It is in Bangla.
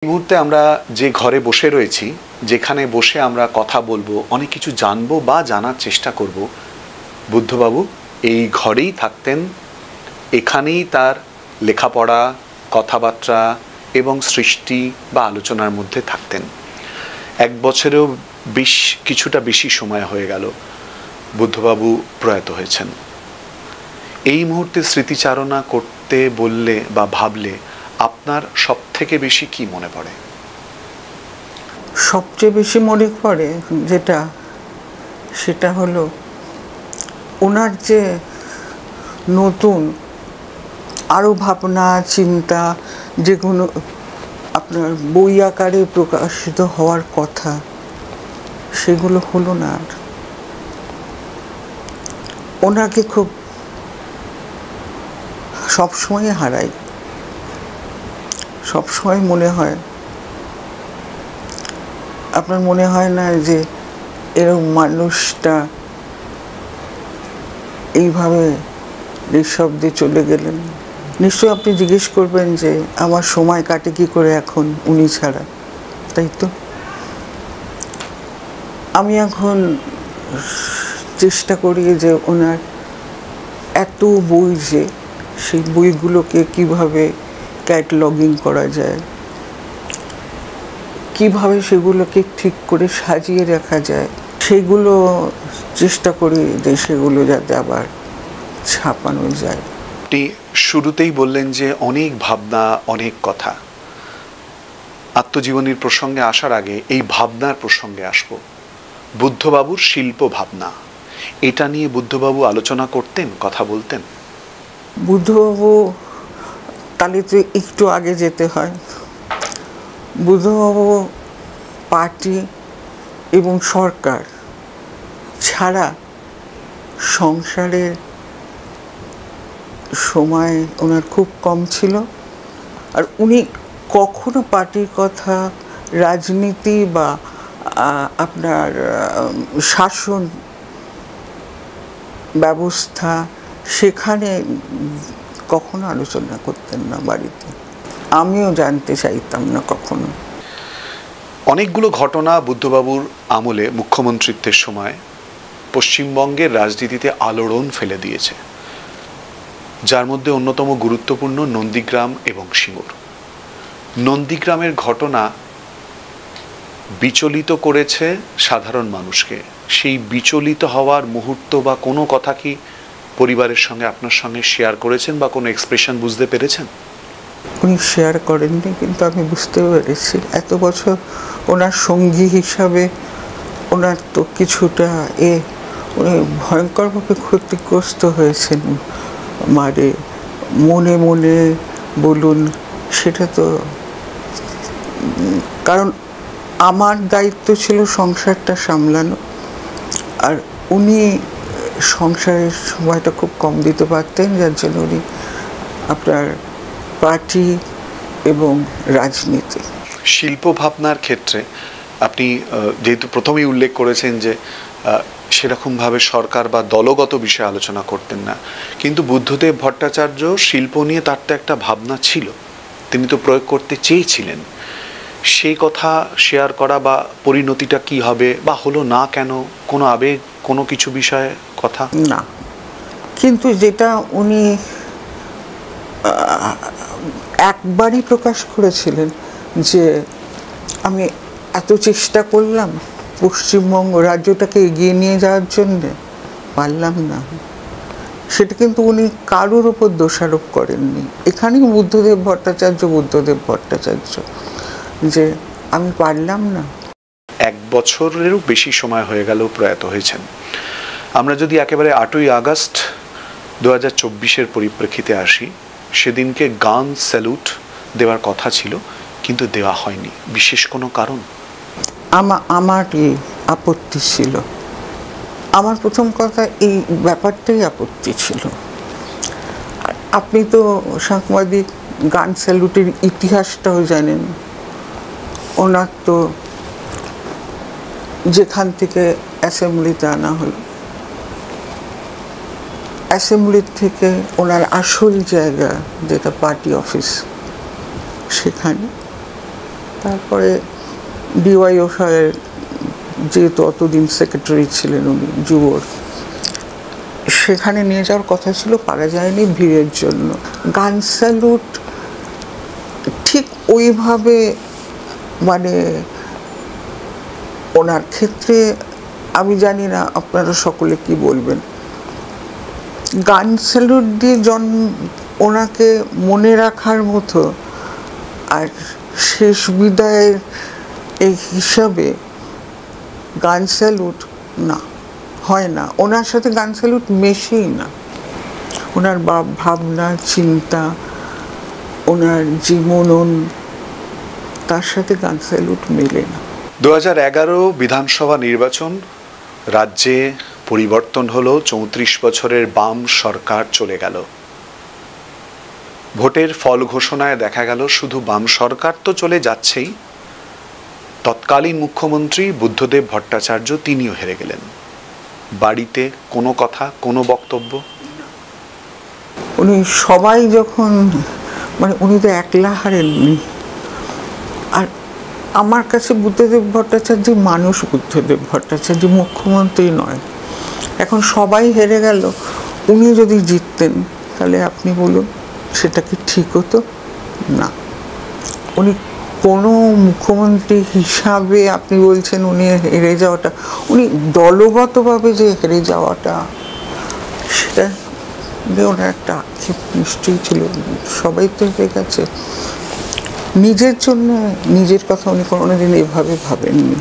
এই মুহূর্তে আমরা যে ঘরে বসে রয়েছি, যেখানে বসে আমরা কথা বলবো, অনেক কিছু জানবো বা জানার চেষ্টা করব, বুদ্ধবাবু এই ঘরেই থাকতেন। এখানেই তার লেখাপড়া, কথাবার্তা এবং সৃষ্টি বা আলোচনার মধ্যে থাকতেন। এক বছরেও কিছুটা বেশি সময় হয়ে গেল বুদ্ধবাবু প্রয়াত হয়েছেন। এই মুহূর্তে স্মৃতিচারণা করতে বললে বা ভাবলে আপনার সব থেকে বেশি কি মনে পড়ে? সবচেয়ে বেশি মনে পড়ে সেটা হলো ওনার যে নতুন আরও ভাবনা চিন্তা, যেগুলো আপনার বই আকারে প্রকাশিত হওয়ার কথা, সেগুলো হলো না। আর ওনাকে খুব সবসময় হারাই। সবসময় মনে হয়, আপনার মনে হয় না যে এরকম মানুষটা এইভাবে নিঃশব্দে চলে গেলেন? নিশ্চয়ই আপনি জিজ্ঞেস করবেন যে আমার সময় কাটে কি করে এখন উনি ছাড়া, তাই তো? আমি এখন চেষ্টা করি যে ওনার এত বই, যে সেই বইগুলোকে কিভাবে ক্যাটালগিং করা যায়, কিভাবে সেগুলোকে ঠিক করে সাজিয়ে রাখা যায়, সেগুলো চেষ্টা করি যে সেগুলো যাতে আবার ছাপানো যায়। আপনি শুরুতেই বললেন যে অনেক ভাবনা, অনেক কথা। আত্মজীবনীর প্রসঙ্গে আসার আগে এই ভাবনার প্রসঙ্গে আসব। বুদ্ধবাবুর শিল্প ভাবনা, এটা নিয়ে বুদ্ধবাবু আলোচনা করতেন, কথা বলতেন? বুদ্ধবাবু, তাহলে তো একটু আগে যেতে হয়। বুদ্ধবাবু পার্টি এবং সরকার ছাড়া সংসারের সময় ওনার খুব কম ছিল। আর উনি কখনো পার্টির কথা, রাজনীতি বা আপনার শাসন ব্যবস্থা, সেখানে কখনো আলোচনা করতেন না বাড়িতে। আমিও জানতে চাইতাম না কখনো। অনেকগুলো ঘটনা বুদ্ধবাবুর আমলে, মুখ্যমন্ত্রিত্বের সময় পশ্চিমবঙ্গের রাজনীতিতে আলোড়ন ফেলে দিয়েছে, যার মধ্যে অন্যতম গুরুত্বপূর্ণ নন্দীগ্রাম এবং সিঙ্গুর। নন্দীগ্রামের ঘটনা বিচলিত করেছে সাধারণ মানুষকে। সেই বিচলিত হওয়ার মুহূর্ত বা কোনো কথা কি পরিবারের সঙ্গে, আপনার সঙ্গে শেয়ার করেছেন বা কোনো এক্সপ্রেশন বুঝতে পেরেছেন? উনি শেয়ার করেননি, কিন্তু আমি বুঝতে পেরেছি। এত বছর ওনার সঙ্গী হিসাবে ওনার তো কিছুটা উনি ভয়ঙ্করভাবে ক্ষতিগ্রস্ত হয়েছেন। মানে মনে মনে বলুন, সেটা তো, কারণ আমার দায়িত্ব ছিল সংসারটা সামলানো, আর উনি সংসারের সময়টা খুব কম দিতে পারতেন, যার জন্য উনি আপনার পার্টি এবং রাজনীতি। শিল্প ভাবনার ক্ষেত্রে আপনি যেহেতু প্রথমেই উল্লেখ করেছেন যে সেরকমভাবে সরকার বা দলগত বিষয়ে আলোচনা করতেন না, কিন্তু বুদ্ধদেব ভট্টাচার্য শিল্প নিয়ে তার তো একটা ভাবনা ছিল, তিনি তো প্রয়োগ করতে চেয়েছিলেন। সেই কথা শেয়ার করা বা পরিণতিটা কি হবে বা হলো না কেন, কোনো আবেগ, কোনো কিছু বিষয়ে কথা না, কিন্তু যেটা উনি একবারই প্রকাশ করেছিলেন যে আমি এত চেষ্টা করলাম পশ্চিমবঙ্গ রাজ্যটাকে এগিয়ে নিয়ে যাওয়ার জন্যে, পারলাম না। সেটা কিন্তু উনি কারোর ওপর দোষারোপ করেননি। এখানেই বুদ্ধদেব ভট্টাচার্য, যে আমি পারলাম না। এক বছরেরও বেশি সময় হয়ে গেল প্রয়াত হয়েছেন। আমরা যদি একেবারে 8ই আগস্ট 2024-এর পরিপ্রেক্ষিতে আসি, সেদিনকে গান স্যালুট দেওয়ার কথা ছিল, কিন্তু দেওয়া হয়নি। বিশেষ কোনো কারণ? আমার আপত্তি ছিল। আমার প্রথম কথা, এই ব্যাপারটাই আপত্তি ছিল। আপনি তো সাংবাদিক, গান স্যালুটের ইতিহাসটাও জানেন। ওনার তো যেখান থেকে অ্যাসেম্বলিতে আনা হলো, অ্যাসেম্বলির থেকে ওনার আসল জায়গা যেটা পার্টি অফিস, সেখানে তারপরে ডিওয়াইএফআইয়ের যেহেতু অতদিন সেক্রেটারি ছিলেন উনি যুবর, সেখানে নিয়ে যাওয়ার কথা ছিল, পারা যায়নি ভিড়ের জন্য। গান স্যালুট ঠিক ওইভাবে মানে ওনার ক্ষেত্রে আমি জানি না আপনারা সকলে কি বলবেন, গান স্যালুট দিয়ে ওনাকে মনে রাখার মতো আর শেষ বিদায়ের এই হিসাবে গান স্যালুট না, হয় না। ওনার সাথে গান স্যালুট মেশেই না। ওনার ভাবনা চিন্তা, ওনার যে মনন, তার সাথে গান স্যালুট মেলে না। 2011 বিধানসভা নির্বাচন, রাজ্যে পরিবর্তন হলো, 34 বছরের বাম সরকার চলে গেল। ভোটের ফল ঘোষণায় দেখা গেল শুধু বাম সরকার তো চলে যাচ্ছেই, তৎকালীন মুখ্যমন্ত্রী বুদ্ধদেব ভট্টাচার্য তিনিও হেরে গেলেন। বাড়িতে কোনো কথা, কোনো বক্তব্য? উনি সবাই যখন মানে উনি তো একলা হারেননি। আর আমার কাছে বুদ্ধদেব ভট্টাচার্য মানুষ, বুদ্ধদেব ভট্টাচার্য মুখ্যমন্ত্রী নয়। এখন সবাই হেরে গেল, উনি যদি জিততেন তাহলে আপনি বলুন সেটা কি ঠিক হতো? না। উনি কোনো মুখ্যমন্ত্রী হিসাবে আপনি বলছেন উনি হেরে যাওয়াটা, উনি দলগতভাবে যে হেরে যাওয়াটা, সেটা ওনার একটা আক্ষেপ নিশ্চয়ই ছিল। সবাই তো হেরে গেছে। নিজের জন্য, নিজের কথা উনি কোনোদিন এভাবে ভাবেননি।